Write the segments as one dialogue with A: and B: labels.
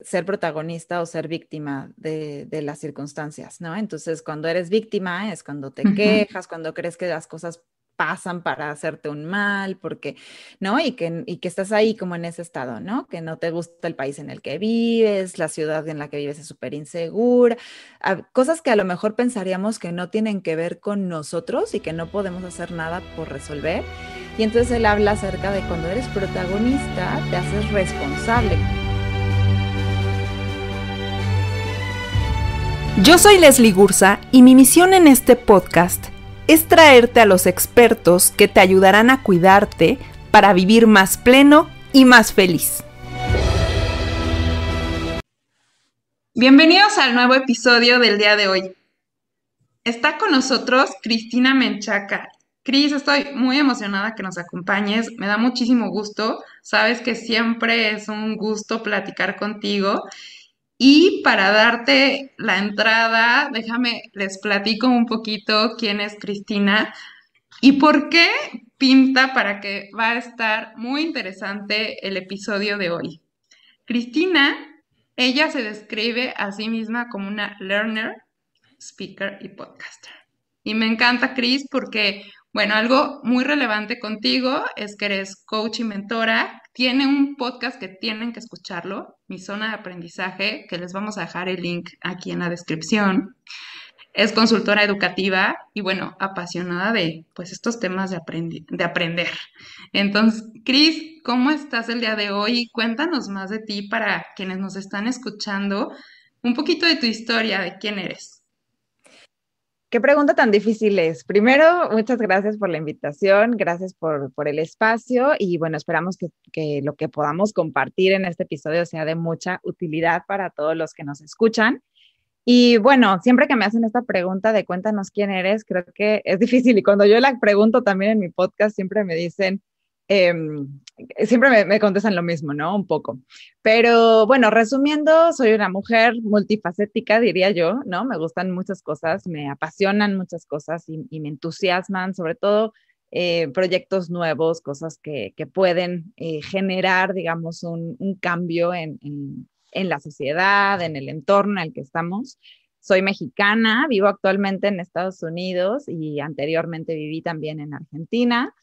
A: ser protagonista o ser víctima de las circunstancias, ¿no? Entonces, cuando eres víctima es cuando te
B: Ujú.
A: quejas, cuando crees que las cosas pasan para hacerte un mal, porque, ¿no? Y que estás ahí como en ese estado, ¿no? Que no te gusta el país en el que vives, la ciudad en la que vives es súper insegura, cosas que a lo mejor pensaríamos que no tienen que ver con nosotros y que no podemos hacer nada por resolver. Y entonces él habla acerca de cuando eres protagonista, te haces responsable.
B: Yo soy Leslie Gursa y mi misión en este podcast es traerte a los expertos que te ayudarán a cuidarte para vivir más pleno y más feliz. Bienvenidos al nuevo episodio del día de hoy. Está con nosotros Cristina Menchaca. Cris, estoy muy emocionada que nos acompañes, me da muchísimo gusto, sabes que siempre es un gusto platicar contigo. Y para darte la entrada, déjame, les platico un poquito quién es Cristina y por qué pinta para que va a estar muy interesante el episodio de hoy. Cristina, ella se describe a sí misma como una learner, speaker y podcaster. Y me encanta, Cris, porque, bueno, algo muy relevante contigo es que eres coach y mentora. Tiene un podcast que tienen que escucharlo, Mi Zona de Aprendizaje, que les vamos a dejar el link aquí en la descripción. Es consultora educativa y, bueno, apasionada de, pues, estos temas de aprender. Entonces, Cris, ¿cómo estás el día de hoy? Cuéntanos más de ti para quienes nos están escuchando, un poquito de tu historia, de quién eres.
A: ¿Qué pregunta tan difícil es? Primero, muchas gracias por la invitación, gracias por el espacio y bueno, esperamos que lo que podamos compartir en este episodio sea de mucha utilidad para todos los que nos escuchan. Y bueno, siempre que me hacen esta pregunta de cuéntanos quién eres, creo que es difícil. Y cuando yo la pregunto también en mi podcast, siempre me dicen, siempre me contestan lo mismo, ¿no? Un poco. Pero bueno, resumiendo, soy una mujer multifacética, diría yo, ¿no? Me gustan muchas cosas, me apasionan muchas cosas y me entusiasman, sobre todo proyectos nuevos, cosas que pueden generar, digamos, un cambio en la sociedad, en el entorno en el que estamos. Soy mexicana, vivo actualmente en Estados Unidos y anteriormente viví también en Argentina.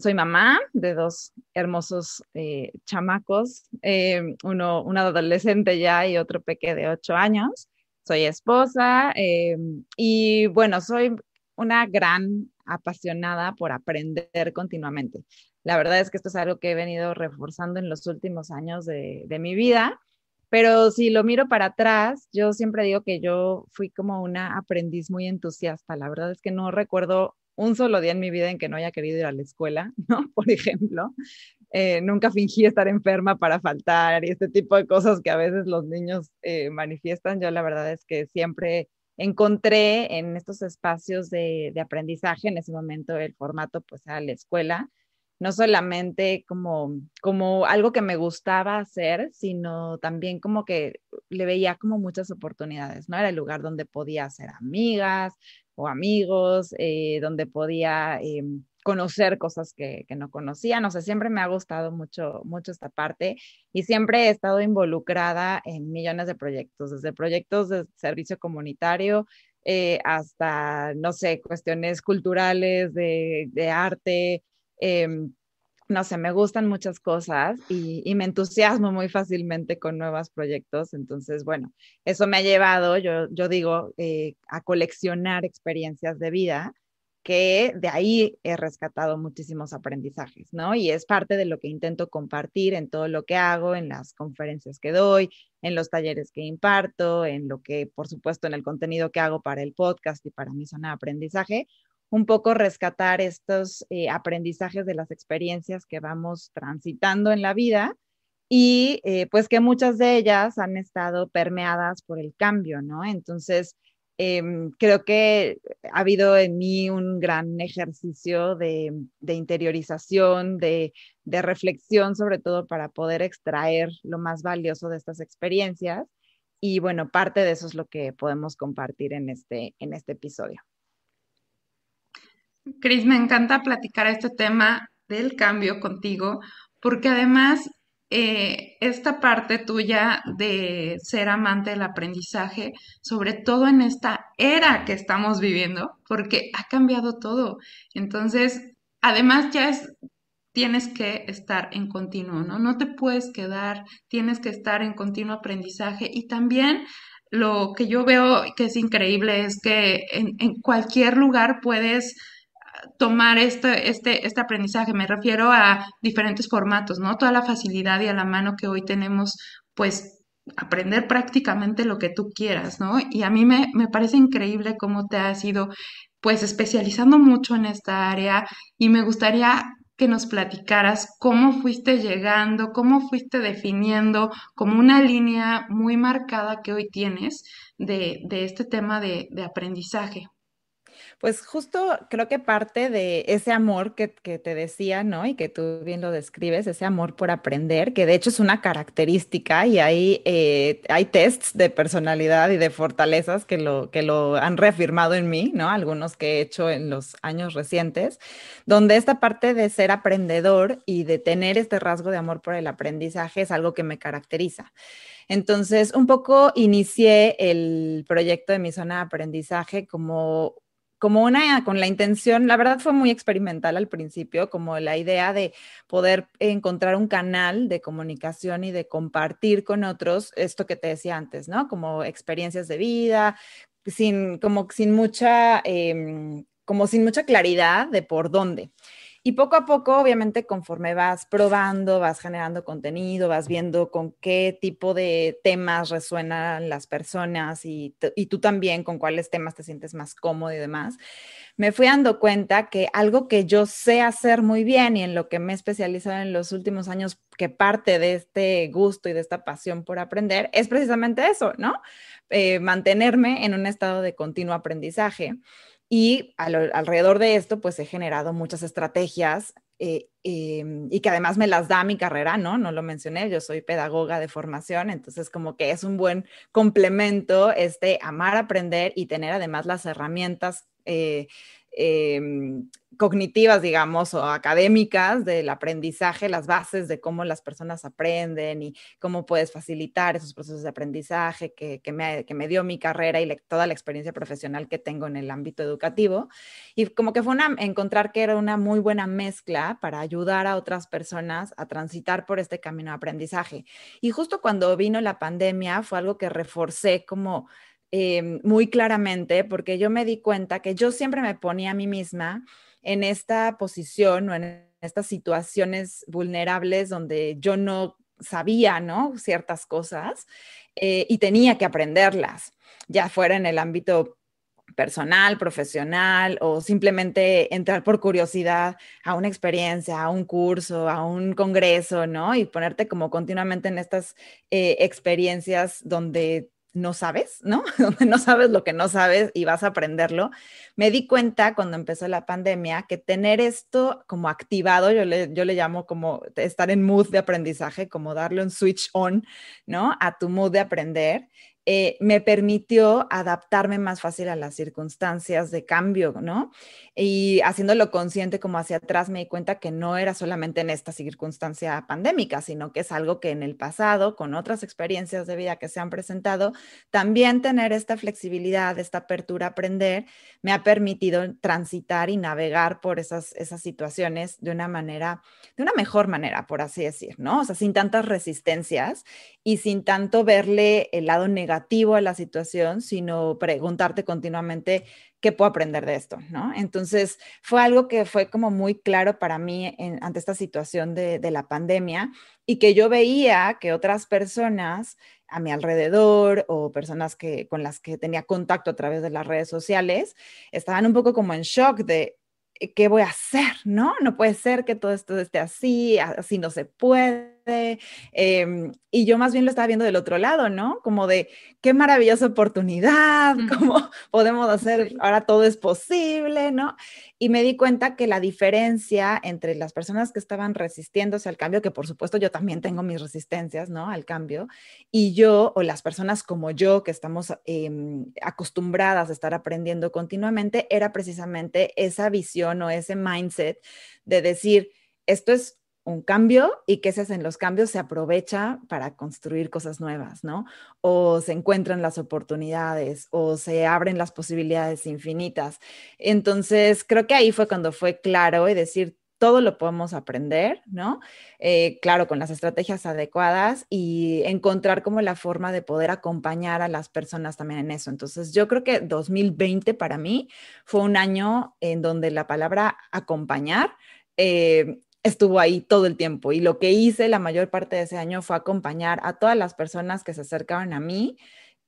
A: Soy mamá de dos hermosos chamacos, un adolescente ya y otro peque de 8 años. Soy esposa y bueno, soy una gran apasionada por aprender continuamente. La verdad es que esto es algo que he venido reforzando en los últimos años de mi vida, pero si lo miro para atrás, yo siempre digo que yo fui como una aprendiz muy entusiasta. La verdad es que no recuerdo un solo día en mi vida en que no haya querido ir a la escuela, ¿no? Por ejemplo, nunca fingí estar enferma para faltar y este tipo de cosas que a veces los niños manifiestan. Yo la verdad es que siempre encontré en estos espacios de aprendizaje, en ese momento el formato pues era la escuela, no solamente como algo que me gustaba hacer, sino también como que le veía como muchas oportunidades, ¿no? Era el lugar donde podía hacer amigas o amigos, donde podía conocer cosas que no conocía. No sé, siempre me ha gustado mucho, mucho esta parte y siempre he estado involucrada en millones de proyectos, desde proyectos de servicio comunitario hasta, no sé, cuestiones culturales, de arte. Eh, no sé, me gustan muchas cosas y me entusiasmo muy fácilmente con nuevos proyectos. Entonces, bueno, eso me ha llevado, yo digo, a coleccionar experiencias de vida que de ahí he rescatado muchísimos aprendizajes, ¿no? Y es parte de lo que intento compartir en todo lo que hago, en las conferencias que doy, en los talleres que imparto, en lo que, por supuesto, en el contenido que hago para el podcast y para mi zona de aprendizaje, un poco rescatar estos aprendizajes de las experiencias que vamos transitando en la vida y pues que muchas de ellas han estado permeadas por el cambio, ¿no? Entonces, creo que ha habido en mí un gran ejercicio de interiorización, de reflexión, sobre todo para poder extraer lo más valioso de estas experiencias. Y bueno, parte de eso es lo que podemos compartir en este episodio.
B: Cris, me encanta platicar este tema del cambio contigo, porque además esta parte tuya de ser amante del aprendizaje, sobre todo en esta era que estamos viviendo, porque ha cambiado todo. Entonces, además tienes que estar en continuo, ¿no? No te puedes quedar, tienes que estar en continuo aprendizaje y también lo que yo veo que es increíble es que en cualquier lugar puedes tomar este aprendizaje. Me refiero a diferentes formatos, ¿no? Toda la facilidad y a la mano que hoy tenemos, pues aprender prácticamente lo que tú quieras, ¿no? Y a mí me parece increíble cómo te has ido, pues, especializando mucho en esta área y me gustaría que nos platicaras cómo fuiste llegando, cómo fuiste definiendo como una línea muy marcada que hoy tienes de este tema de aprendizaje.
A: Pues justo creo que parte de ese amor que te decía, ¿no? Y que tú bien lo describes, ese amor por aprender, que de hecho es una característica y hay tests de personalidad y de fortalezas que lo han reafirmado en mí, ¿no? Algunos que he hecho en los años recientes, donde esta parte de ser aprendedor y de tener este rasgo de amor por el aprendizaje es algo que me caracteriza. Entonces, un poco inicié el proyecto de mi zona de aprendizaje con la intención, la verdad fue muy experimental al principio, como la idea de poder encontrar un canal de comunicación y de compartir con otros esto que te decía antes, ¿no? Como experiencias de vida, como sin mucha claridad de por dónde. Y poco a poco, obviamente, conforme vas probando, vas generando contenido, vas viendo con qué tipo de temas resuenan las personas y tú también con cuáles temas te sientes más cómodo y demás, me fui dando cuenta que algo que yo sé hacer muy bien y en lo que me he especializado en los últimos años, que parte de este gusto y de esta pasión por aprender, es precisamente eso, ¿no? Mantenerme en un estado de continuo aprendizaje. Y alrededor de esto, pues he generado muchas estrategias y que además me las da mi carrera, ¿no? No lo mencioné, yo soy pedagoga de formación, entonces como que es un buen complemento este amar aprender y tener además las herramientas eh, cognitivas, digamos, o académicas del aprendizaje, las bases de cómo las personas aprenden y cómo puedes facilitar esos procesos de aprendizaje que me dio mi carrera y toda la experiencia profesional que tengo en el ámbito educativo. Y como que fue encontrar que era una muy buena mezcla para ayudar a otras personas a transitar por este camino de aprendizaje. Y justo cuando vino la pandemia fue algo que reforcé como muy claramente, porque yo me di cuenta que yo siempre me ponía a mí misma en esta posición o en estas situaciones vulnerables donde yo no sabía, ¿no? Ciertas cosas y tenía que aprenderlas, ya fuera en el ámbito personal, profesional o simplemente entrar por curiosidad a una experiencia, a un curso, a un congreso, ¿no? Y ponerte como continuamente en estas experiencias donde no sabes, ¿no? Donde no sabes lo que no sabes y vas a aprenderlo. Me di cuenta cuando empezó la pandemia que tener esto como activado, yo le llamo como estar en mood de aprendizaje, como darle un switch on, ¿no? A tu mood de aprender me permitió adaptarme más fácil a las circunstancias de cambio, ¿no? Y haciéndolo consciente como hacia atrás me di cuenta que no era solamente en esta circunstancia pandémica, sino que es algo que en el pasado, con otras experiencias de vida que se han presentado, también tener esta flexibilidad, esta apertura a aprender, me ha permitido transitar y navegar por esas situaciones de una mejor manera, por así decir, ¿no? O sea, sin tantas resistencias y sin tanto verle el lado negativo a la situación, sino preguntarte continuamente qué puedo aprender de esto, ¿no? Entonces, fue algo que fue como muy claro para mí ante esta situación de la pandemia y que yo veía que otras personas a mi alrededor o personas con las que tenía contacto a través de las redes sociales estaban un poco como en shock de qué voy a hacer, ¿no? No puede ser que todo esto esté así, así no se puede. Y yo más bien lo estaba viendo del otro lado, ¿no? Como de qué maravillosa oportunidad, cómo podemos hacer,
B: Sí.
A: ahora todo es posible, ¿no? Y me di cuenta que la diferencia entre las personas que estaban resistiéndose al cambio, que por supuesto yo también tengo mis resistencias, ¿no? Al cambio, y yo o las personas como yo que estamos acostumbradas a estar aprendiendo continuamente, era precisamente esa visión o ese mindset de decir, esto es un cambio y que ese en los cambios se aprovecha para construir cosas nuevas, ¿no? O se encuentran las oportunidades o se abren las posibilidades infinitas. Entonces, creo que ahí fue cuando fue claro y decir, todo lo podemos aprender, ¿no? Claro, con las estrategias adecuadas y encontrar como la forma de poder acompañar a las personas también en eso. Entonces, yo creo que 2020 para mí fue un año en donde la palabra acompañar estuvo ahí todo el tiempo. Y lo que hice la mayor parte de ese año fue acompañar a todas las personas que se acercaban a mí,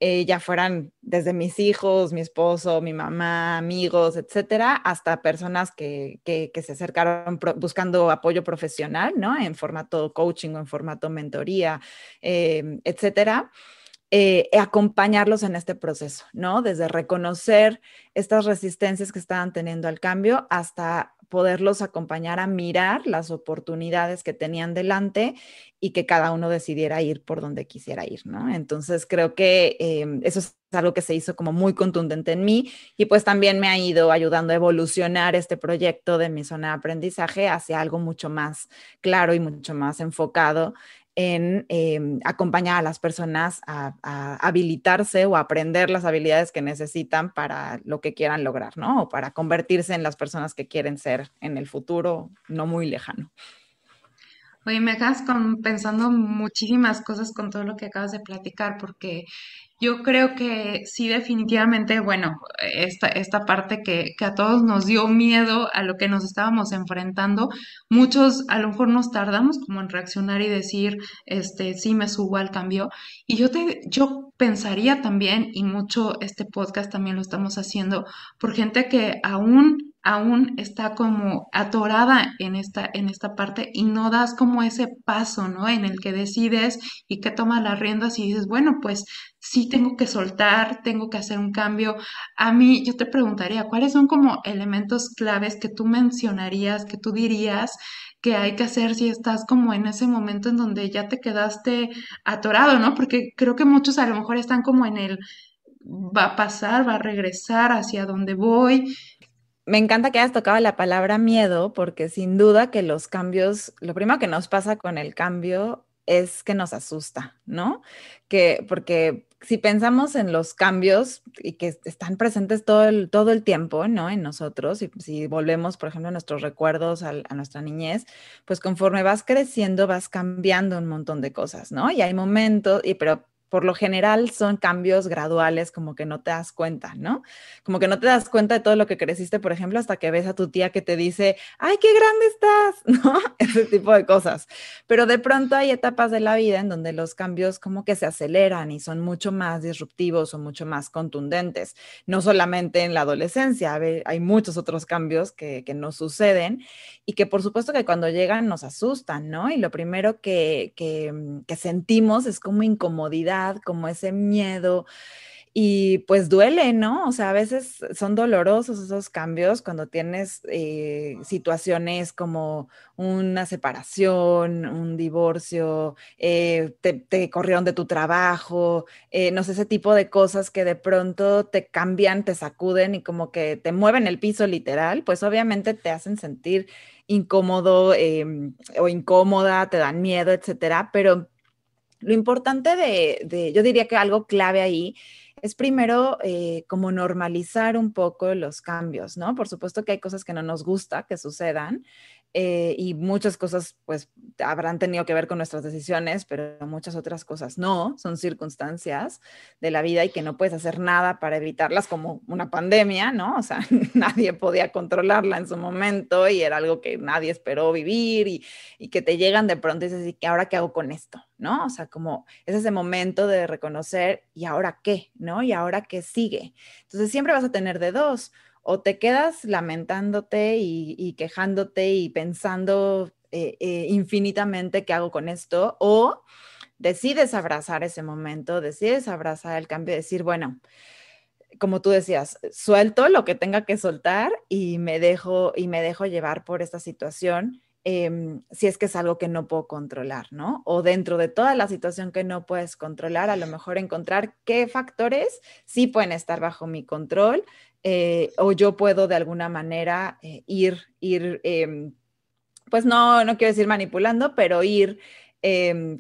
A: ya fueran desde mis hijos, mi esposo, mi mamá, amigos, etcétera, hasta personas que se acercaron buscando apoyo profesional, ¿no? En formato coaching o en formato mentoría, etcétera. Acompañarlos en este proceso, ¿no? Desde reconocer estas resistencias que estaban teniendo al cambio hasta poderlos acompañar a mirar las oportunidades que tenían delante y que cada uno decidiera ir por donde quisiera ir, ¿no? Entonces creo que eso es algo que se hizo como muy contundente en mí y pues también me ha ido ayudando a evolucionar este proyecto de mi zona de aprendizaje hacia algo mucho más claro y mucho más enfocado en acompañar a las personas a habilitarse o a aprender las habilidades que necesitan para lo que quieran lograr, ¿no? O para convertirse en las personas que quieren ser en el futuro no muy lejano.
B: Oye, me dejas pensando muchísimas cosas con todo lo que acabas de platicar, porque yo creo que sí, definitivamente, bueno, esta parte que a todos nos dio miedo a lo que nos estábamos enfrentando, muchos a lo mejor nos tardamos como en reaccionar y decir, sí me subo al cambio. Y yo pensaría también, y mucho este podcast también lo estamos haciendo, por gente que aún está como atorada en esta parte y no das como ese paso, ¿no? En el que decides y que tomas las riendas y dices, bueno, pues sí tengo que soltar, tengo que hacer un cambio. A mí, yo te preguntaría, ¿cuáles son como elementos claves que tú mencionarías, que tú dirías que hay que hacer si estás como en ese momento en donde ya te quedaste atorado, ¿no? Porque creo que muchos a lo mejor están como en el va a pasar, va a regresar hacia donde voy.
A: Me encanta que hayas tocado la palabra miedo, porque sin duda que los cambios, lo primero que nos pasa con el cambio es que nos asusta, ¿no? Porque si pensamos en los cambios y que están presentes todo el tiempo, ¿no? En nosotros, y si volvemos, por ejemplo, a nuestros recuerdos, a nuestra niñez, pues conforme vas creciendo, vas cambiando un montón de cosas, ¿no? Y hay momentos, pero por lo general son cambios graduales, como que no te das cuenta, ¿no? Como que no te das cuenta de todo lo que creciste, por ejemplo, hasta que ves a tu tía que te dice, ¡ay, qué grande estás! ¿No? Ese tipo de cosas. Pero de pronto hay etapas de la vida en donde los cambios como que se aceleran y son mucho más disruptivos o mucho más contundentes. No solamente en la adolescencia, hay muchos otros cambios que nos suceden y que por supuesto que cuando llegan nos asustan, ¿no? Y lo primero que sentimos es como incomodidad, como ese miedo y pues duele, ¿no? O sea, a veces son dolorosos esos cambios cuando tienes situaciones como una separación, un divorcio, te corrieron de tu trabajo, no sé, ese tipo de cosas que de pronto te cambian, te sacuden y como que te mueven el piso literal, pues obviamente te hacen sentir incómodo o incómoda, te dan miedo, etcétera, pero lo importante yo diría que algo clave ahí es primero como normalizar un poco los cambios, ¿no? Por supuesto que hay cosas que no nos gusta que sucedan y muchas cosas pues habrán tenido que ver con nuestras decisiones, pero muchas otras cosas no, son circunstancias de la vida y que no puedes hacer nada para evitarlas como una pandemia, ¿no? O sea, nadie podía controlarla en su momento y era algo que nadie esperó vivir y que te llegan de pronto y dices, ¿y ahora qué hago con esto? ¿No? O sea, como es ese momento de reconocer, ¿y ahora qué? ¿No? ¿Y ahora qué sigue? Entonces siempre vas a tener de dos, o te quedas lamentándote y quejándote y pensando infinitamente qué hago con esto, o decides abrazar ese momento, decides abrazar el cambio y decir, bueno, como tú decías, suelto lo que tenga que soltar y me dejo llevar por esta situación, si es que es algo que no puedo controlar, ¿no? O dentro de toda la situación que no puedes controlar, a lo mejor encontrar qué factores sí pueden estar bajo mi control o yo puedo de alguna manera ir pues no quiero decir manipulando, pero ir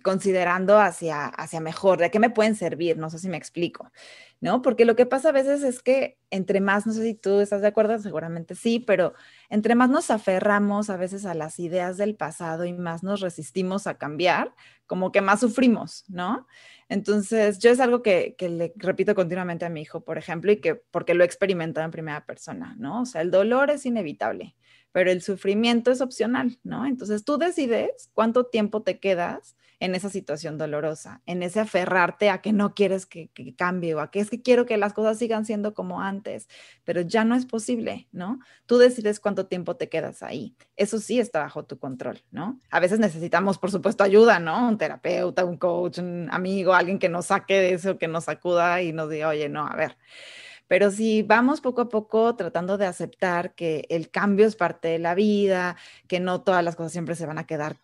A: considerando hacia mejor, de qué me pueden servir, no sé si me explico, ¿no? Porque lo que pasa a veces es que entre más, no sé si tú estás de acuerdo, seguramente sí, pero entre más nos aferramos a veces a las ideas del pasado y más nos resistimos a cambiar, como que más sufrimos, ¿no? Entonces, yo es algo que le repito continuamente a mi hijo, por ejemplo, y que porque lo he experimentado en primera persona, ¿no? O sea, el dolor es inevitable, pero el sufrimiento es opcional, ¿no? Entonces tú decides cuánto tiempo te quedas en esa situación dolorosa, en ese aferrarte a que no quieres que cambie o a que es que quiero que las cosas sigan siendo como antes, pero ya no es posible, ¿no? Tú decides cuánto tiempo te quedas ahí. Eso sí está bajo tu control, ¿no? A veces necesitamos, por supuesto, ayuda, ¿no? Un terapeuta, un coach, un amigo, alguien que nos saque de eso, que nos sacuda y nos diga, oye, no, a ver, pero si vamos poco a poco tratando de aceptar que el cambio es parte de la vida, que no todas las cosas siempre se van a quedar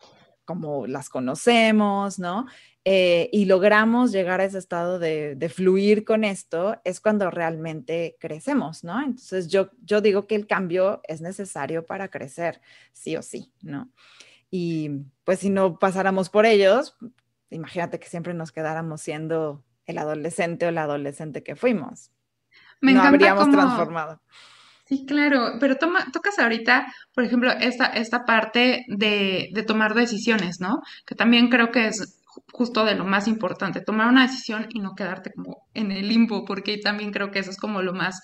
A: como las conocemos, ¿no? Y logramos llegar a ese estado de fluir con esto, es cuando realmente crecemos, ¿no? Entonces yo digo que el cambio es necesario para crecer, sí o sí, ¿no? Y pues si no pasáramos por ellos, imagínate que siempre nos quedáramos siendo el adolescente o la adolescente que fuimos,
B: Me
A: no
B: encanta
A: habríamos
B: cómo,
A: transformado.
B: sí, claro, pero tocas ahorita, por ejemplo, esta parte de tomar decisiones, ¿no? Que también creo que es justo de lo más importante, tomar una decisión y no quedarte como en el limbo, porque también creo que eso es como lo más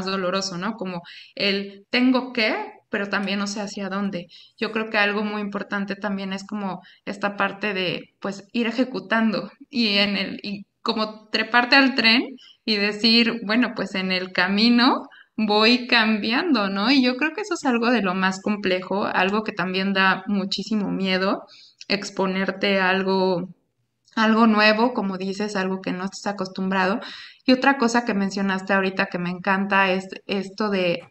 B: doloroso, ¿no? Como el tengo que, pero también no sé hacia dónde. Yo creo que algo muy importante también es como esta parte de, pues, ir ejecutando y como treparte al tren y decir, bueno, pues en el camino voy cambiando, ¿no? Y yo creo que eso es algo de lo más complejo, algo que también da muchísimo miedo, exponerte a algo nuevo, como dices, algo que no estás acostumbrado. Y otra cosa que mencionaste ahorita que me encanta es esto de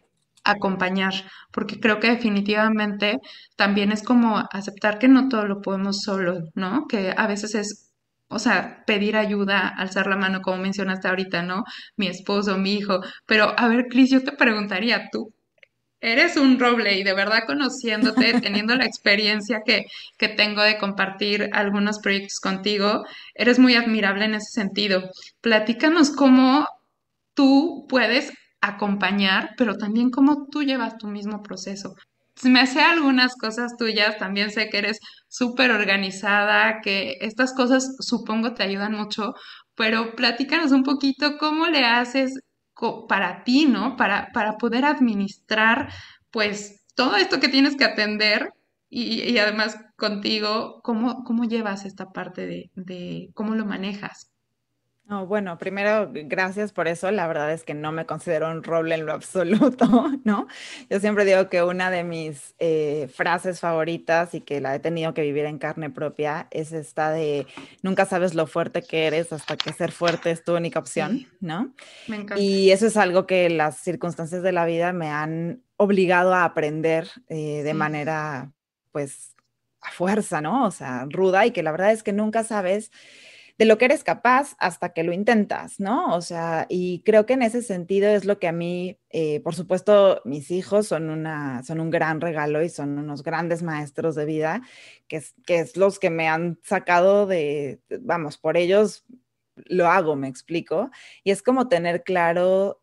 B: acompañar, porque creo que definitivamente también es como aceptar que no todo lo podemos solo, ¿no? Que a veces es, o sea, pedir ayuda, alzar la mano, como mencionaste ahorita, ¿no? Mi esposo, mi hijo. Pero, a ver, Cris, yo te preguntaría, tú eres un roble y de verdad conociéndote, teniendo la experiencia que tengo de compartir algunos proyectos contigo, eres muy admirable en ese sentido. Platícanos cómo tú puedes acompañar, pero también cómo tú llevas tu mismo proceso. Me sé algunas cosas tuyas, también sé que eres súper organizada, que estas cosas supongo te ayudan mucho, pero platícanos un poquito cómo le haces para ti, ¿no? Para poder administrar, pues, todo esto que tienes que atender y además contigo, ¿cómo llevas esta parte de cómo lo manejas?
A: No, bueno, primero, gracias por eso. La verdad es que no me considero un roble en lo absoluto, ¿no? Yo siempre digo que una de mis frases favoritas y que la he tenido que vivir en carne propia es esta de nunca sabes lo fuerte que eres hasta que ser fuerte es tu única opción,
B: Sí,
A: ¿no?
B: me encanta.
A: Y eso es algo que las circunstancias de la vida me han obligado a aprender de
B: Sí.
A: manera, pues, a fuerza, ¿no? O sea, ruda y que la verdad es que nunca sabes de lo que eres capaz hasta que lo intentas, ¿no? O sea, y creo que en ese sentido es lo que a mí, por supuesto, mis hijos son un gran regalo y son unos grandes maestros de vida, que es los que me han sacado vamos, por ellos lo hago, me explico, y es como tener claro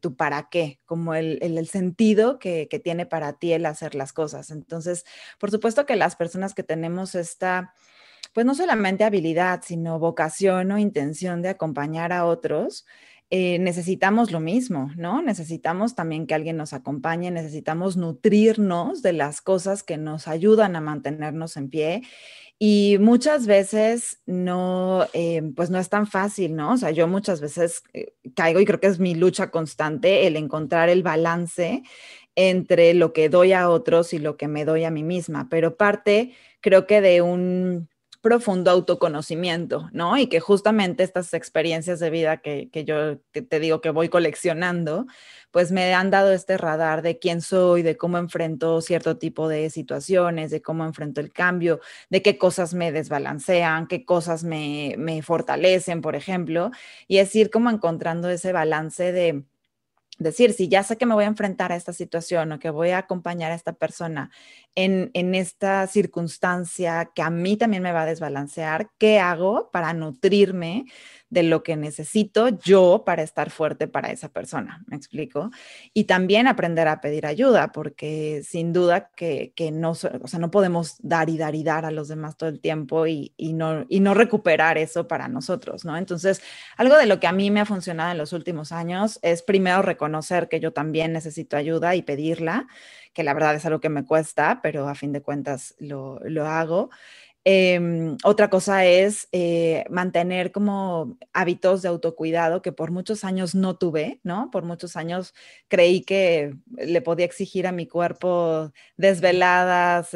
A: tu para qué, como el sentido que tiene para ti el hacer las cosas. Entonces, por supuesto que las personas que tenemos esta pues no solamente habilidad, sino vocación o intención de acompañar a otros, necesitamos lo mismo, ¿no? Necesitamos también que alguien nos acompañe, necesitamos nutrirnos de las cosas que nos ayudan a mantenernos en pie y muchas veces no, pues no es tan fácil, ¿no? O sea, yo muchas veces caigo y creo que es mi lucha constante el encontrar el balance entre lo que doy a otros y lo que me doy a mí misma, pero parte creo que de un profundo autoconocimiento, ¿no? Y que justamente estas experiencias de vida que yo que te digo que voy coleccionando, pues me han dado este radar de quién soy, de cómo enfrento cierto tipo de situaciones, de cómo enfrento el cambio, de qué cosas me desbalancean, qué cosas me fortalecen, por ejemplo, y es ir como encontrando ese balance de decir, si ya sé que me voy a enfrentar a esta situación o que voy a acompañar a esta persona en esta circunstancia que a mí también me va a desbalancear, ¿qué hago para nutrirme de lo que necesito yo para estar fuerte para esa persona? ¿Me explico? Y también aprender a pedir ayuda, porque sin duda que no, o sea, no podemos dar y dar y dar a los demás todo el tiempo y no recuperar eso para nosotros, ¿no? Entonces, algo de lo que a mí me ha funcionado en los últimos años es primero reconocer que yo también necesito ayuda y pedirla, que la verdad es algo que me cuesta, pero a fin de cuentas lo hago. Otra cosa es mantener como hábitos de autocuidado que por muchos años no tuve, ¿no? Por muchos años creí que le podía exigir a mi cuerpo desveladas,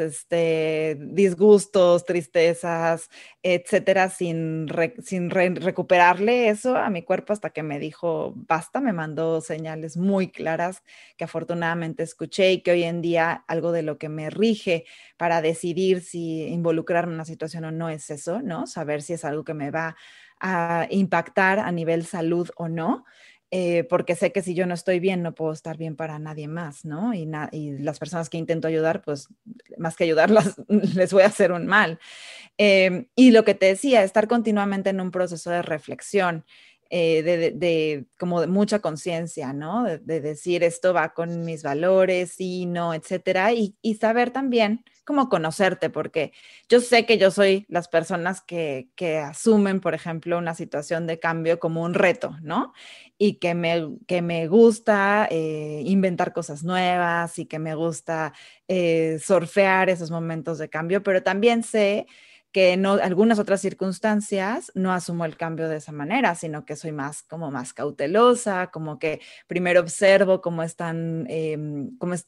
A: disgustos, tristezas, etcétera, recuperarle eso a mi cuerpo hasta que me dijo basta, me mandó señales muy claras que afortunadamente escuché y que hoy en día algo de lo que me rige para decidir si involucrarme en una situación o no es eso, ¿no? Saber si es algo que me va a impactar a nivel salud o no. Porque sé que si yo no estoy bien, no puedo estar bien para nadie más, ¿no? Y las personas que intento ayudar, pues más que ayudarlas, les voy a hacer un mal. Y lo que te decía, estar continuamente en un proceso de reflexión, como de mucha conciencia, ¿no? De decir esto va con mis valores, sí, no, etcétera, y saber también cómo conocerte, porque yo sé que yo soy las personas que asumen, por ejemplo, una situación de cambio como un reto, ¿no? Y que me gusta inventar cosas nuevas y que me gusta surfear esos momentos de cambio, pero también sé que en algunas otras circunstancias no asumo el cambio de esa manera, sino que soy más como más cautelosa, como que primero observo cómo están,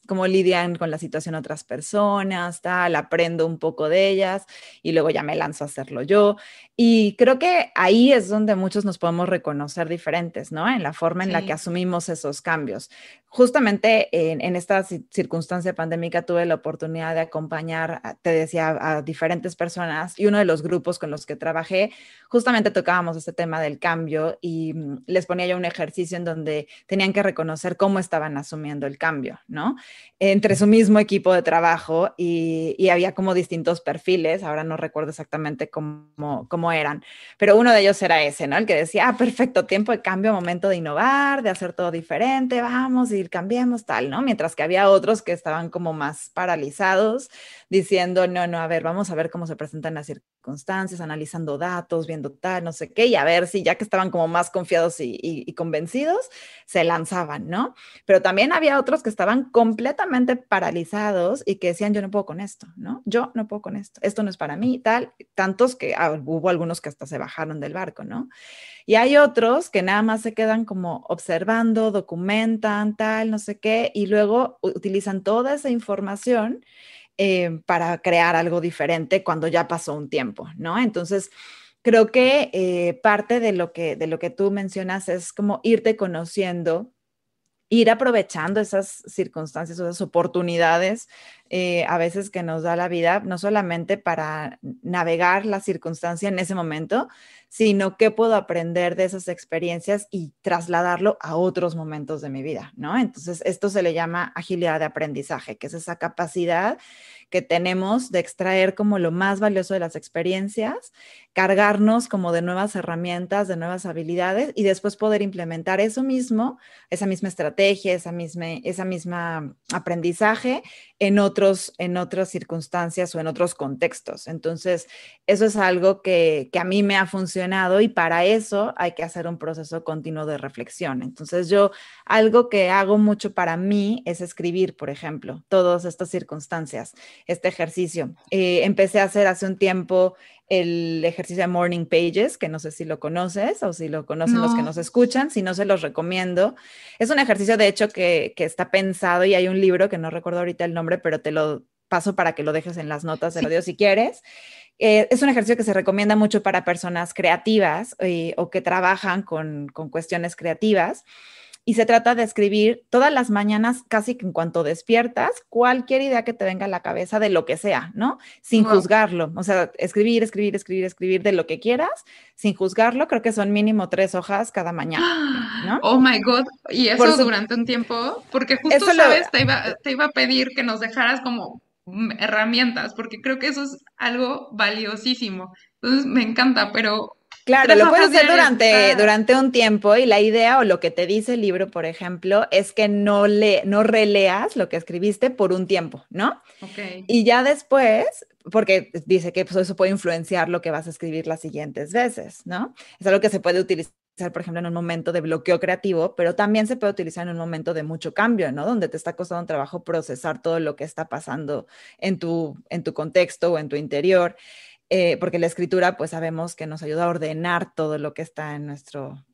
A: cómo lidian con la situación otras personas, tal, aprendo un poco de ellas y luego ya me lanzo a hacerlo yo. Y creo que ahí es donde muchos nos podemos reconocer diferentes, ¿no? En la forma en la que
B: Sí.
A: asumimos esos cambios. Justamente en esta circunstancia pandémica tuve la oportunidad de acompañar, te decía, a diferentes personas y uno de los grupos con los que trabajé, justamente tocábamos este tema del cambio y les ponía yo un ejercicio en donde tenían que reconocer cómo estaban asumiendo el cambio, ¿no? Entre su mismo equipo de trabajo y había como distintos perfiles, ahora no recuerdo exactamente cómo eran, pero uno de ellos era ese, ¿no? El que decía, ah, perfecto, tiempo de cambio, momento de innovar, de hacer todo diferente, vamos y cambiemos tal, ¿no? Mientras que había otros que estaban como más paralizados, diciendo, no, no, a ver, vamos a ver cómo se presentan las circunstancias, analizando datos, viendo tal, no sé qué, y a ver si ya que estaban como más confiados y convencidos, se lanzaban, ¿no? Pero también había otros que estaban completamente paralizados y que decían, yo no puedo con esto, ¿no? Yo no puedo con esto no es para mí, tal, tantos que hubo algunos que hasta se bajaron del barco, ¿no? Y hay otros que nada más se quedan como observando, documentan, tal, no sé qué, y luego utilizan toda esa información para crear algo diferente cuando ya pasó un tiempo, ¿no? Entonces, creo que parte de lo que tú mencionas es como irte conociendo, ir aprovechando esas circunstancias, esas oportunidades a veces que nos da la vida, no solamente para navegar la circunstancia en ese momento, sino qué puedo aprender de esas experiencias y trasladarlo a otros momentos de mi vida, ¿no? Entonces, esto se le llama agilidad de aprendizaje, que es esa capacidad que tenemos de extraer como lo más valioso de las experiencias, cargarnos como de nuevas herramientas, de nuevas habilidades y después poder implementar eso mismo, esa misma estrategia, esa misma aprendizaje en otras circunstancias o en otros contextos. Entonces, eso es algo que a mí me ha funcionado y para eso hay que hacer un proceso continuo de reflexión. Entonces, yo algo que hago mucho para mí es escribir, por ejemplo, todas estas circunstancias, este ejercicio. Empecé a hacer hace un tiempo el ejercicio de Morning Pages, que no sé si lo conoces o si lo conocen los que
B: No.
A: nos escuchan, si no se los recomiendo. Es un ejercicio, de hecho, que está pensado y hay un libro que no recuerdo ahorita el nombre, pero te lo paso para que lo dejes en las notas del
B: Sí.
A: audio si quieres. Es un ejercicio que se recomienda mucho para personas creativas o que trabajan con cuestiones creativas y se trata de escribir todas las mañanas, casi que en cuanto despiertas, cualquier idea que te venga a la cabeza de lo que sea, ¿no? Sin
B: Wow.
A: juzgarlo. O sea, escribir de lo que quieras, sin juzgarlo. Creo que son mínimo 3 hojas cada mañana, ¿no?
B: Oh my God. Y
A: Por
B: eso
A: su,
B: durante un tiempo, porque justo,
A: eso lo,
B: sabes, te iba a pedir que nos dejaras como herramientas, porque creo que eso es algo valiosísimo. Entonces me encanta, pero
A: Claro,
B: tres
A: lo puedes
B: hojas
A: hacer
B: diarias
A: durante,
B: está,
A: durante un tiempo y la idea o lo que te dice el libro, por ejemplo, es que no releas lo que escribiste por un tiempo, ¿no?
B: ok.
A: Y ya después, porque dice que pues, eso puede influenciar lo que vas a escribir las siguientes veces, ¿no? Es algo que se puede utilizar, por ejemplo, en un momento de bloqueo creativo, pero también se puede utilizar en un momento de mucho cambio, ¿no? Donde te está costando un trabajo procesar todo lo que está pasando en tu contexto o en tu interior. Porque la escritura, pues sabemos que nos ayuda a ordenar todo lo que está en nuestro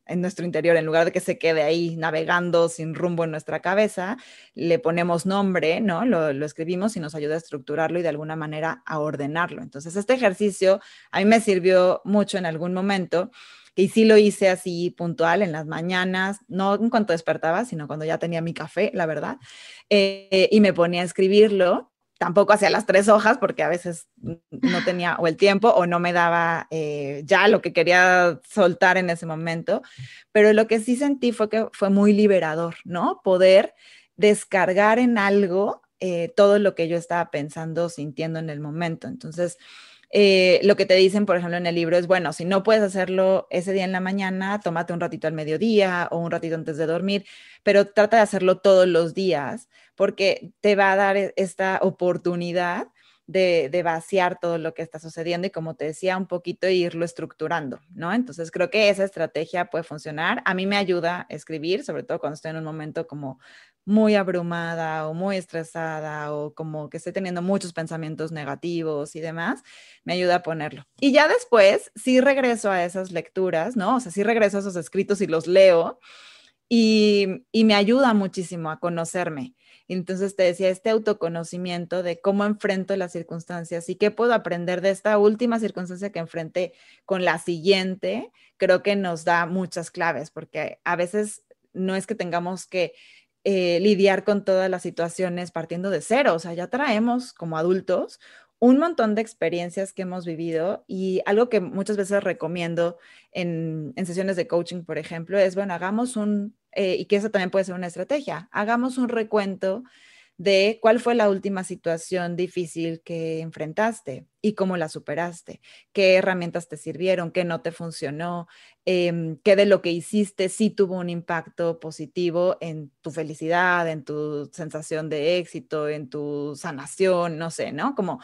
A: interior, en lugar de que se quede ahí navegando sin rumbo en nuestra cabeza, le ponemos nombre, ¿no? Lo escribimos y nos ayuda a estructurarlo y de alguna manera a ordenarlo. Entonces, este ejercicio a mí me sirvió mucho en algún momento y sí lo hice así puntual en las mañanas, no en cuanto despertaba, sino cuando ya tenía mi café, la verdad, y me ponía a escribirlo. Tampoco hacía las 3 hojas porque a veces no tenía o el tiempo o no me daba ya lo que quería soltar en ese momento, pero lo que sí sentí fue que fue muy liberador, ¿no? Poder descargar en algo todo lo que yo estaba pensando, sintiendo en el momento. Entonces, lo que te dicen, por ejemplo, en el libro es, bueno, si no puedes hacerlo ese día en la mañana, tómate un ratito al mediodía o un ratito antes de dormir, pero trata de hacerlo todos los días porque te va a dar esta oportunidad de vaciar todo lo que está sucediendo y como te decía, un poquito irlo estructurando, ¿no? Entonces creo que esa estrategia puede funcionar. A mí me ayuda a escribir, sobre todo cuando estoy en un momento como muy abrumada o muy estresada o como que estoy teniendo muchos pensamientos negativos y demás, me ayuda a ponerlo. Y ya después sí regreso a esas lecturas, ¿no? O sea, sí regreso a esos escritos y los leo y me ayuda muchísimo a conocerme. Entonces te decía, este autoconocimiento de cómo enfrento las circunstancias y qué puedo aprender de esta última circunstancia que enfrenté con la siguiente, creo que nos da muchas claves, porque a veces no es que tengamos que lidiar con todas las situaciones partiendo de cero, o sea, ya traemos como adultos un montón de experiencias que hemos vivido y algo que muchas veces recomiendo en sesiones de coaching, por ejemplo, es, bueno, y que eso también puede ser una estrategia, hagamos un recuento de cuál fue la última situación difícil que enfrentaste y cómo la superaste, qué herramientas te sirvieron, qué no te funcionó, qué de lo que hiciste sí tuvo un impacto positivo en tu felicidad, en tu sensación de éxito, en tu sanación, no sé, ¿no? Como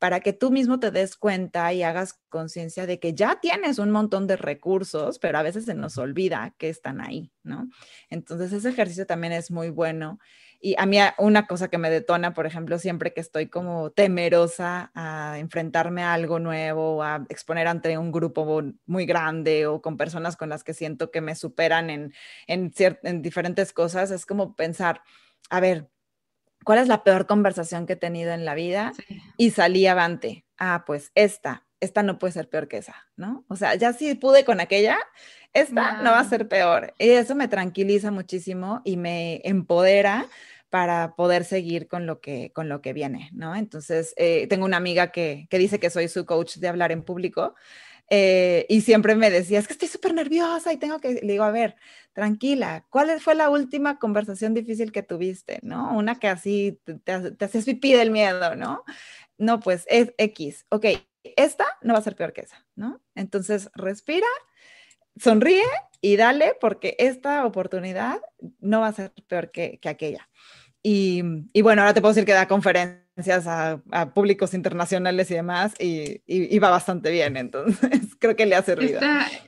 A: para que tú mismo te des cuenta y hagas conciencia de que ya tienes un montón de recursos, pero a veces se nos olvida que están ahí, ¿no? Entonces ese ejercicio también es muy bueno. Y a mí una cosa que me detona, por ejemplo, siempre que estoy como temerosa a enfrentarme a algo nuevo, o a exponer ante un grupo muy grande o con personas con las que siento que me superan en diferentes cosas, es como pensar, a ver, ¿cuál es la peor conversación que he tenido en la vida?
B: Sí.
A: Y salí avante. Ah, pues esta no puede ser peor que esa, ¿no? O sea, ya si pude con aquella, esta no va a
B: Wow.
A: ser peor. Y eso me tranquiliza muchísimo y me empodera para poder seguir con lo que viene, ¿no? Entonces, tengo una amiga que dice que soy su coach de hablar en público y siempre me decía, es que estoy súper nerviosa y tengo que, le digo, a ver, tranquila, ¿cuál fue la última conversación difícil que tuviste? ¿No? Una que así te haces pipí del miedo, ¿no? No, pues es X. Ok, esta no va a ser peor que esa, ¿no? Entonces, respira, sonríe y dale, porque esta oportunidad no va a ser peor que aquella. Y bueno, ahora te puedo decir que da conferencias a públicos internacionales y demás, y va bastante bien, entonces creo que le ha servido.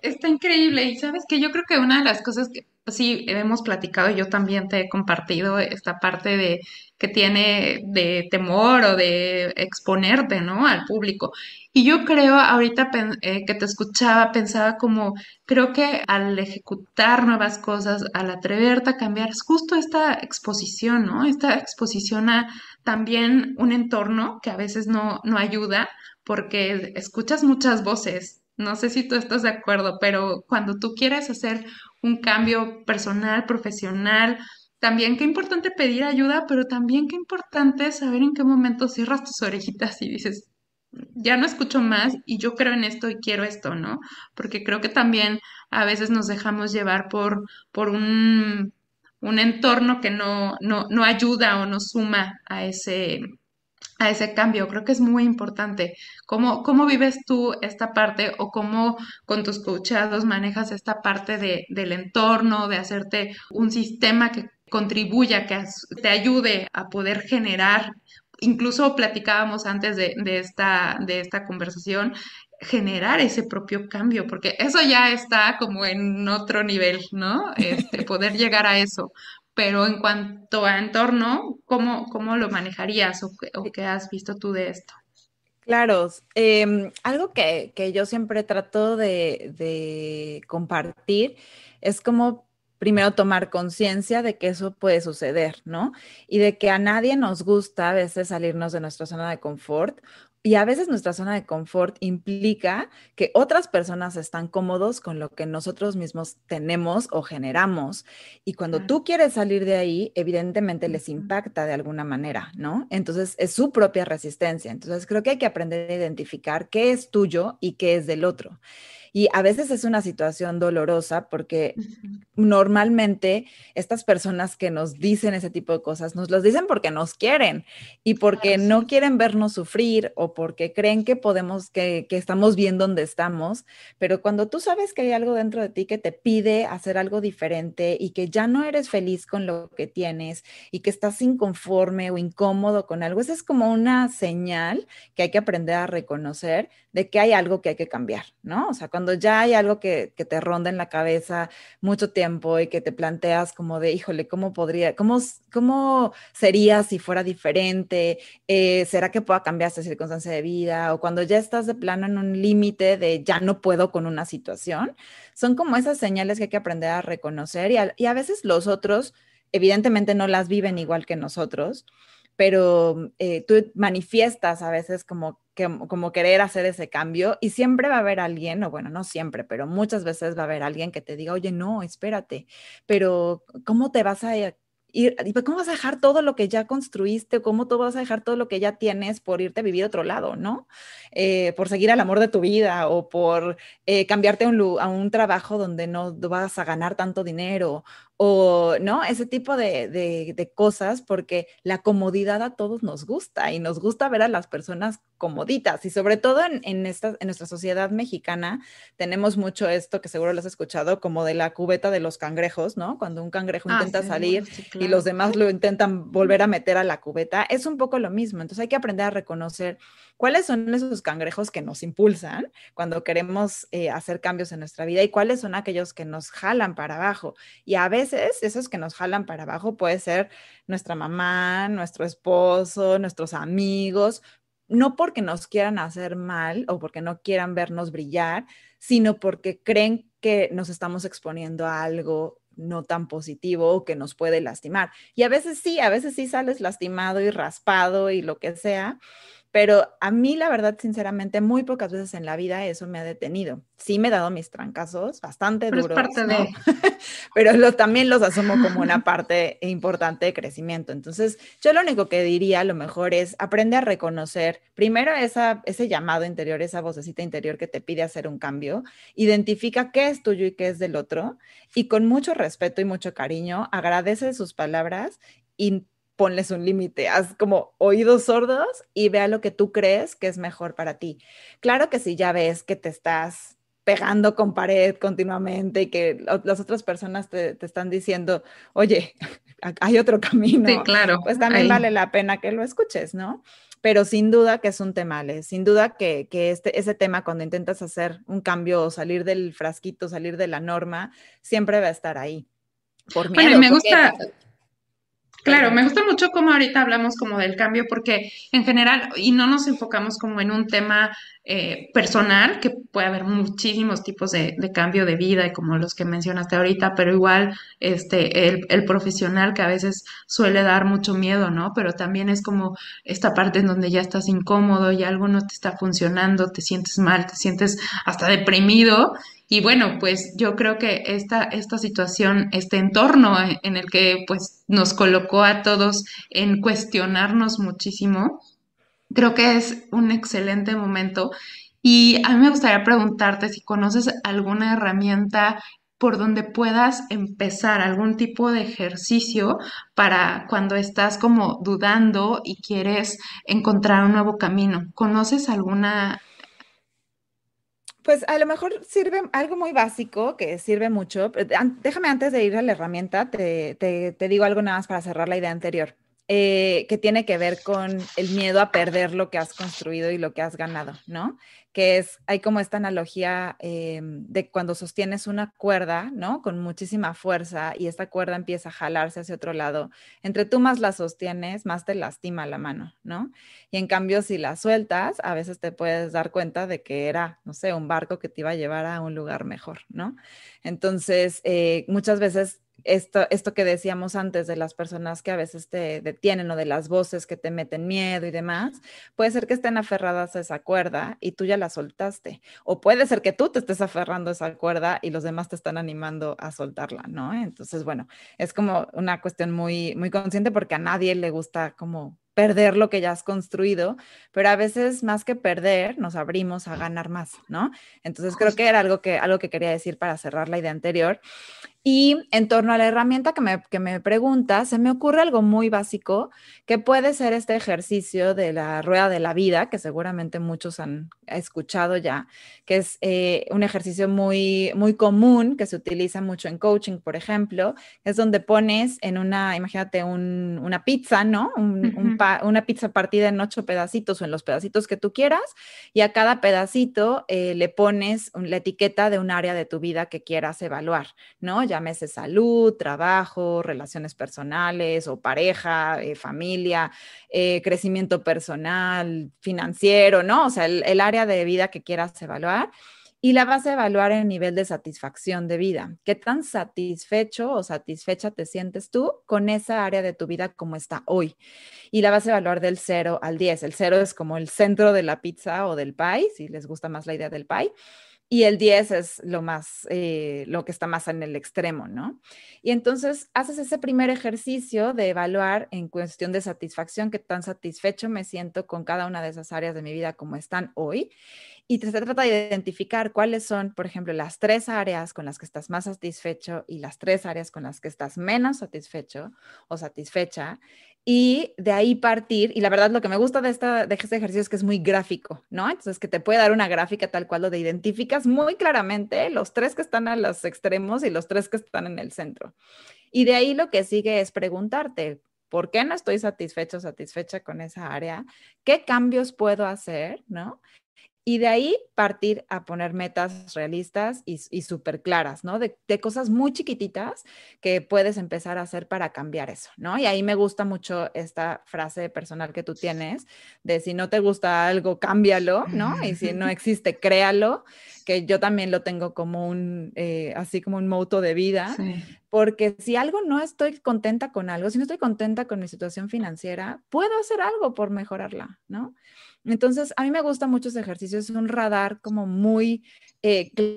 B: Está increíble y sabes que yo creo que una de las cosas que pues sí hemos platicado, yo también te he compartido esta parte de que tiene de temor o de exponerte, ¿no? Al público. Y yo creo, ahorita que te escuchaba, pensaba como, creo que al ejecutar nuevas cosas, al atreverte a cambiar, es justo esta exposición, ¿no? Esta exposición a también un entorno que a veces no ayuda porque escuchas muchas voces. No sé si tú estás de acuerdo, pero cuando tú quieres hacer un cambio personal, profesional, también qué importante pedir ayuda, pero también qué importante saber en qué momento cierras tus orejitas y dices, ya no escucho más y yo creo en esto y quiero esto, ¿no? Porque creo que también a veces nos dejamos llevar por un entorno que no ayuda o no suma a a ese cambio. Creo que es muy importante. ¿Cómo vives tú esta parte o cómo con tus coachados manejas esta parte del entorno, de hacerte un sistema que contribuya, te ayude a poder generar? Incluso platicábamos antes de esta conversación, generar ese propio cambio, porque eso ya está como en otro nivel, ¿no? Poder llegar a eso. Pero en cuanto a entorno, ¿cómo lo manejarías o qué has visto tú de esto?
A: Claro, algo que yo siempre trato de compartir es como primero tomar conciencia de que eso puede suceder, ¿no? Y de que a nadie nos gusta a veces salirnos de nuestra zona de confort. Y a veces nuestra zona de confort implica que otras personas están cómodos con lo que nosotros mismos tenemos o generamos. Y cuando
B: Claro.
A: tú quieres salir de ahí, evidentemente les impacta de alguna manera, ¿no? Entonces es su propia resistencia. Entonces creo que hay que aprender a identificar qué es tuyo y qué es del otro. Y a veces es una situación dolorosa porque
B: Ujú.
A: normalmente estas personas que nos dicen ese tipo de cosas nos las dicen porque nos quieren y porque
B: Claro,
A: no
B: sí.
A: quieren vernos sufrir o porque creen que podemos, que estamos bien donde estamos. Pero cuando tú sabes que hay algo dentro de ti que te pide hacer algo diferente y que ya no eres feliz con lo que tienes y que estás inconforme o incómodo con algo, esa es como una señal que hay que aprender a reconocer de que hay algo que hay que cambiar, ¿no? O sea, cuando ya hay algo que te ronda en la cabeza mucho tiempo y que te planteas como de, híjole, ¿cómo podría, cómo sería si fuera diferente? ¿Será que pueda cambiar esta circunstancia de vida? O cuando ya estás de plano en un límite de ya no puedo con una situación, son como esas señales que hay que aprender a reconocer y a veces los otros evidentemente no las viven igual que nosotros, pero tú manifiestas a veces como querer hacer ese cambio y siempre va a haber alguien, o bueno, no siempre, pero muchas veces va a haber alguien que te diga, oye, no, espérate, pero ¿cómo te vas a ir? ¿Cómo vas a dejar todo lo que ya construiste? ¿Cómo tú vas a dejar todo lo que ya tienes por irte a vivir a otro lado, ¿no? Por seguir al amor de tu vida o por cambiarte a un trabajo donde no vas a ganar tanto dinero o, ¿no? Ese tipo de cosas, porque la comodidad a todos nos gusta y nos gusta ver a las personas comoditas y sobre todo en nuestra sociedad mexicana tenemos mucho esto que seguro lo has escuchado como de la cubeta de los cangrejos, ¿no? Cuando un cangrejo
B: Ah,
A: intenta
B: seguro,
A: salir
B: sí,
A: y los
B: claro.
A: demás lo intentan volver a meter a la cubeta, es un poco lo mismo. Entonces hay que aprender a reconocer cuáles son esos cangrejos que nos impulsan cuando queremos hacer cambios en nuestra vida y cuáles son aquellos que nos jalan para abajo. Y a veces esos que nos jalan para abajo puede ser nuestra mamá, nuestro esposo, nuestros amigos, no porque nos quieran hacer mal o porque no quieran vernos brillar, sino porque creen que nos estamos exponiendo a algo no tan positivo o que nos puede lastimar. Y a veces sí sales lastimado y raspado y lo que sea, pero a mí, la verdad, sinceramente, muy pocas veces en la vida eso me ha detenido. Sí me he dado mis trancazos bastante
B: Pero es
A: duros,
B: parte
A: ¿no?
B: de...
A: Pero también los asumo como una parte importante de crecimiento. Entonces, yo lo único que diría a lo mejor es aprende a reconocer primero ese llamado interior, esa vocecita interior que te pide hacer un cambio, identifica qué es tuyo y qué es del otro, y con mucho respeto y mucho cariño, agradece sus palabras y ponles un límite, haz como oídos sordos y vea lo que tú crees que es mejor para ti. Claro que si ya ves que te estás pegando con pared continuamente y que las otras personas te están diciendo, oye, hay otro
B: Sí,
A: camino,
B: claro,
A: pues también
B: ahí.
A: vale la pena que lo escuches, ¿no? Pero sin duda que es un tema, Ale, sin duda que ese tema cuando intentas hacer un cambio o salir del frasquito, salir de la norma, siempre va a estar ahí, por
B: Bueno, y
A: miedo,
B: me
A: porque,
B: gusta, claro,
A: perdón.
B: me gusta mucho cómo ahorita hablamos como del cambio, porque en general, y no nos enfocamos como en un tema personal, que puede haber muchísimos tipos de cambio de vida, y como los que mencionaste ahorita, pero igual el profesional que a veces suele dar mucho miedo, ¿no? Pero también es como esta parte en donde ya estás incómodo y algo no te está funcionando, te sientes mal, te sientes hasta deprimido. Y bueno, pues yo creo que esta situación, este entorno en el que pues nos colocó a todos en cuestionarnos muchísimo, creo que es un excelente momento. Y a mí me gustaría preguntarte si conoces alguna herramienta por donde puedas empezar algún tipo de ejercicio para cuando estás como dudando y quieres encontrar un nuevo camino? ¿Conoces alguna?
A: Pues a lo mejor sirve algo muy básico que sirve mucho. Déjame antes de ir a la herramienta, te digo algo nada más para cerrar la idea anterior, que tiene que ver con el miedo a perder lo que has construido y lo que has ganado, ¿no? Que es, hay como esta analogía de cuando sostienes una cuerda, ¿no? Con muchísima fuerza y esta cuerda empieza a jalarse hacia otro lado. Entre tú más la sostienes, más te lastima la mano, ¿no? Y en cambio, si la sueltas, a veces te puedes dar cuenta de que era, no sé, un barco que te iba a llevar a un lugar mejor, ¿no? Entonces, muchas veces esto que decíamos antes de las personas que a veces te detienen o de las voces que te meten miedo y demás, puede ser que estén aferradas a esa cuerda y tú ya la soltaste. O puede ser que tú te estés aferrando a esa cuerda y los demás te están animando a soltarla, ¿no? Entonces, bueno, es como una cuestión muy, muy consciente porque a nadie le gusta como perder lo que ya has construido, pero a veces más que perder, nos abrimos a ganar más, ¿no? Entonces creo que era algo que quería decir para cerrar la idea anterior. Y en torno a la herramienta que me pregunta, se me ocurre algo muy básico que puede ser este ejercicio de la rueda de la vida, que seguramente muchos han escuchado ya, que es un ejercicio muy, muy común que se utiliza mucho en coaching, por ejemplo, es donde pones en una, imagínate una pizza, ¿no?
B: Ujú.
A: Una pizza partida en 8 pedacitos o en los pedacitos que tú quieras, y a cada pedacito le pones la etiqueta de un área de tu vida que quieras evaluar, ¿no? Llámese salud, trabajo, relaciones personales o pareja, familia, crecimiento personal, financiero, ¿no? O sea, el área de vida que quieras evaluar. Y la vas a evaluar en nivel de satisfacción de vida. ¿Qué tan satisfecho o satisfecha te sientes tú con esa área de tu vida como está hoy? Y la vas a evaluar del 0 al 10. El 0 es como el centro de la pizza o del pie, si les gusta más la idea del pie, y el 10 es lo más, lo que está más en el extremo, ¿no? Y entonces haces ese primer ejercicio de evaluar en cuestión de satisfacción, qué tan satisfecho me siento con cada una de esas áreas de mi vida como están hoy. Y se trata de identificar cuáles son, por ejemplo, las 3 áreas con las que estás más satisfecho y las 3 áreas con las que estás menos satisfecho o satisfecha. Y de ahí partir, y la verdad lo que me gusta de este ejercicio es que es muy gráfico, ¿no? Entonces que te puede dar una gráfica tal cual donde identificas muy claramente los 3 que están a los extremos y los 3 que están en el centro. Y de ahí lo que sigue es preguntarte, ¿por qué no estoy satisfecho o satisfecha con esa área? ¿Qué cambios puedo hacer, ¿no? Y de ahí partir a poner metas realistas y súper claras, ¿no? De cosas muy chiquititas que puedes empezar a hacer para cambiar eso, ¿no? Y ahí me gusta mucho esta frase personal que tú tienes de si no te gusta algo, cámbialo, ¿no? Y si no existe, créalo, que yo también lo tengo como así como un moto de vida,
B: Sí.
A: porque si algo no estoy contenta con algo, si no estoy contenta con mi situación financiera, puedo hacer algo por mejorarla, ¿no? Entonces, a mí me gusta mucho ese ejercicio, es un radar como muy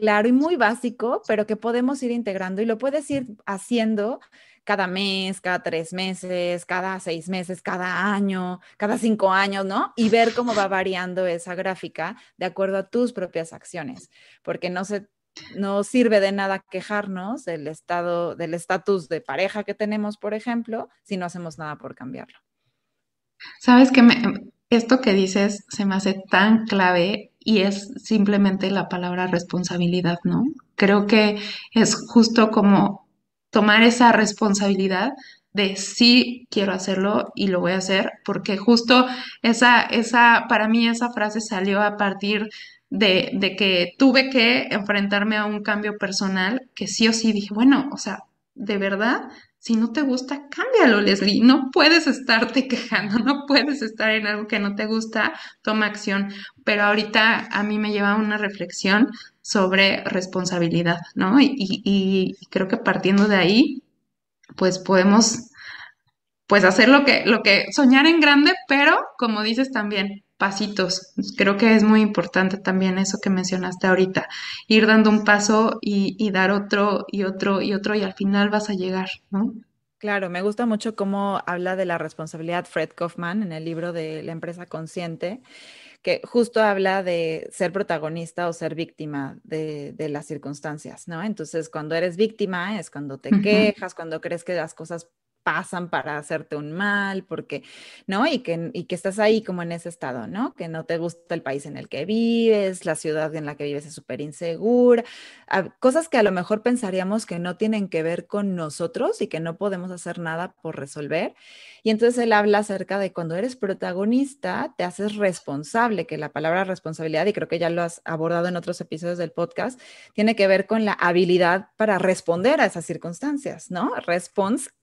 A: claro y muy básico, pero que podemos ir integrando y lo puedes ir haciendo cada mes, cada 3 meses, cada 6 meses, cada año, cada 5 años, ¿no? Y ver cómo va variando esa gráfica de acuerdo a tus propias acciones, porque no sirve de nada quejarnos del estado, del estatus de pareja que tenemos, por ejemplo, si no hacemos nada por cambiarlo.
B: Sabes que esto que dices se me hace tan clave y es simplemente la palabra responsabilidad, ¿no? Creo que es justo como tomar esa responsabilidad de sí quiero hacerlo y lo voy a hacer, porque justo para mí esa frase salió a partir de que tuve que enfrentarme a un cambio personal que sí o sí dije, bueno, o sea, de verdad si no te gusta, cámbialo, Leslie. No puedes estarte quejando, no puedes estar en algo que no te gusta, toma acción. Pero ahorita a mí me lleva a una reflexión sobre responsabilidad, ¿no? Y creo que partiendo de ahí, pues podemos pues hacer soñar en grande, pero como dices también, pasitos. Creo que es muy importante también eso que mencionaste ahorita, ir dando un paso y dar otro y otro y otro y al final vas a llegar, ¿no?
A: Claro, me gusta mucho cómo habla de la responsabilidad Fred Kaufman en el libro de La empresa consciente, que justo habla de ser protagonista o ser víctima de las circunstancias, ¿no? Entonces, cuando eres víctima es cuando te quejas, cuando crees que las cosas pasan para hacerte un mal, porque, ¿no? Y que estás ahí como en ese estado, ¿no? Que no te gusta el país en el que vives, la ciudad en la que vives es súper insegura, cosas que a lo mejor pensaríamos que no tienen que ver con nosotros y que no podemos hacer nada por resolver. Y entonces él habla acerca de cuando eres protagonista, te haces responsable, que la palabra responsabilidad, y creo que ya lo has abordado en otros episodios del podcast, tiene que ver con la habilidad para responder a esas circunstancias, ¿no?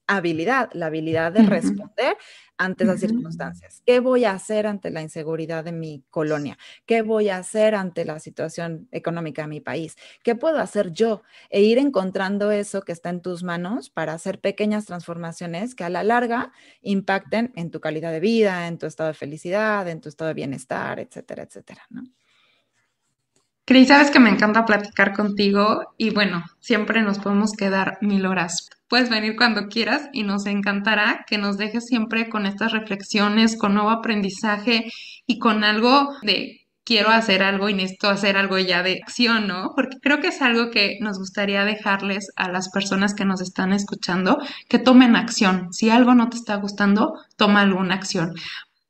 A: Habilidad, la habilidad de responder ante esas circunstancias. ¿Qué voy a hacer ante la inseguridad de mi colonia? ¿Qué voy a hacer ante la situación económica de mi país? ¿Qué puedo hacer yo? E ir encontrando eso que está en tus manos para hacer pequeñas transformaciones que a la larga impacten en tu calidad de vida, en tu estado de felicidad, en tu estado de bienestar, etcétera, etcétera, ¿no?
B: Cris, sabes que me encanta platicar contigo y bueno, siempre nos podemos quedar 1000 horas. Puedes venir cuando quieras y nos encantará que nos dejes siempre con estas reflexiones, con nuevo aprendizaje y con algo de quiero hacer algo y necesito hacer algo ya de acción, ¿no? Porque creo que es algo que nos gustaría dejarles a las personas que nos están escuchando, que tomen acción. Si algo no te está gustando, toma alguna acción.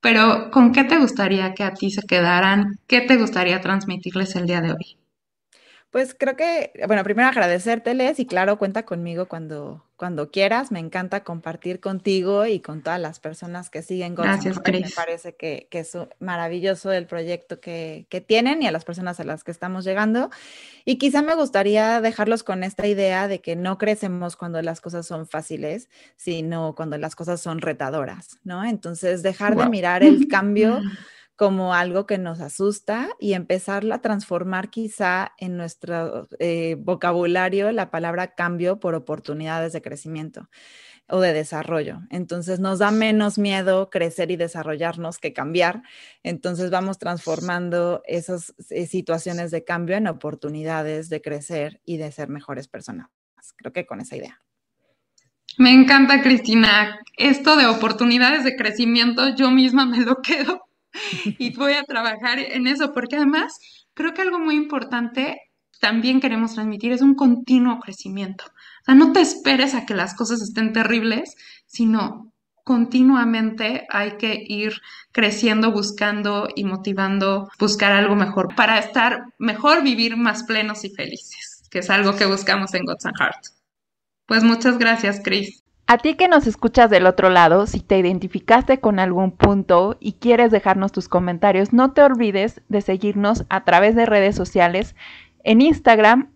B: Pero, ¿con qué te gustaría que a ti se quedaran? ¿Qué te gustaría transmitirles el día de hoy?
A: Pues creo que, bueno, primero agradecérteles y claro, cuenta conmigo cuando quieras. Me encanta compartir contigo y con todas las personas que siguen Gods and
B: Gracias,
A: Heart. Me
B: Cris.
A: parece que es maravilloso el proyecto que tienen y a las personas a las que estamos llegando. Y quizá me gustaría dejarlos con esta idea de que no crecemos cuando las cosas son fáciles, sino cuando las cosas son retadoras, ¿no? Entonces, dejar de
B: Wow.
A: mirar el cambio como algo que nos asusta y empezarla a transformar quizá en nuestro vocabulario la palabra cambio por oportunidades de crecimiento o de desarrollo. Entonces nos da menos miedo crecer y desarrollarnos que cambiar. Entonces vamos transformando esas situaciones de cambio en oportunidades de crecer y de ser mejores personas. Creo que con esa idea.
B: Me encanta, Cristina. Esto de oportunidades de crecimiento, yo misma me lo quedo y voy a trabajar en eso, porque además creo que algo muy importante también queremos transmitir es un continuo crecimiento. O sea, no te esperes a que las cosas estén terribles, sino continuamente hay que ir creciendo, buscando y motivando, buscar algo mejor para estar mejor, vivir más plenos y felices, que es algo que buscamos en Gods and Heart. Pues muchas gracias, Cris.
C: A ti que nos escuchas del otro lado, si te identificaste con algún punto y quieres dejarnos tus comentarios, no te olvides de seguirnos a través de redes sociales en Instagram,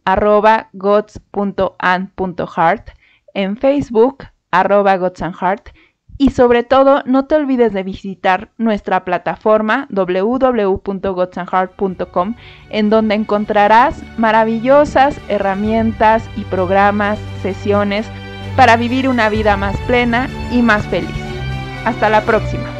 C: @gods.and.heart, en Facebook, @godsandheart, y sobre todo no te olvides de visitar nuestra plataforma www.godsandheart.com, en donde encontrarás maravillosas herramientas y programas, sesiones para vivir una vida más plena y más feliz. Hasta la próxima.